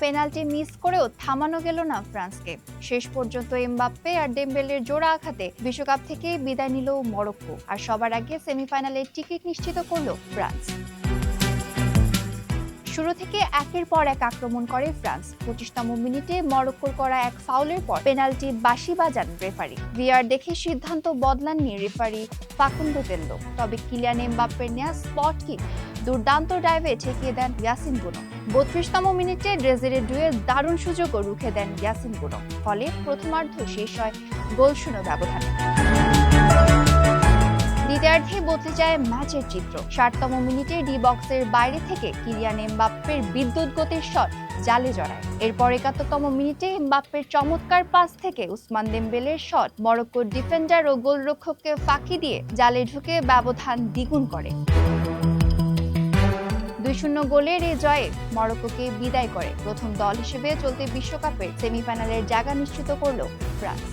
Penalty miss করেও থামানো গেল না ফ্রান্সকে। শেষ পর্যন্ত এমবাপ্পে আর ডেম্বেলের জোড়া আঘাতে বিশ্বকাপ থেকে বিদায় নিল মরক্কো, আর সবার আগে সেমিফাইনালের টিকিট নিশ্চিত করল ফ্রান্স। শুরু থেকে একের পর এক আক্রমণ করে ফ্রান্স। 25তম মিনিটে মরক্কোর করা এক ফাউলের পর পেনাল্টি বাঁশি বাজান রেফারি। ভিআর দেখে সিদ্ধান্ত বদলাননি রেফারি ফাকুন্দো তেল্লো, তবে কিলিয়ান এমবাপ্পের নেয়া স্পট কিক দুর্দান্ত ডাইভে ঠেকিয়ে দেন ইয়াসিন বুনো। 32তম মিনিটে ড্রেজেরের ডুয়েল দারুণ সুযোগও রুখে দেন ইয়াসিন বুনো, ফলে প্রথমার্ধ শেষ হয় গোলশূন্য ব্যবধানে। দ্বিতীয়ার্ধে বদলে যায় ম্যাচের চিত্র। 60তম মিনিটে ডি বক্সের বাইরে থেকে কিলিয়ান এমবাপ্পের বিদ্যুৎ গতির শট জালে জড়ায়। এরপর 71তম মিনিটে এমবাপ্পের চমৎকার পাস থেকে উসমান দেমবেলের শট মরক্কোর ডিফেন্ডার ও গোলরক্ষককে ফাঁকি দিয়ে জালে ঢুকে ব্যবধান দ্বিগুণ করে। 2-0 গোলের এই জয়ে মরক্কোকে বিদায় করে প্রথম দল হিসেবে চলতি বিশ্বকাপের সেমিফাইনালের জায়গা নিশ্চিত করল ফ্রান্স।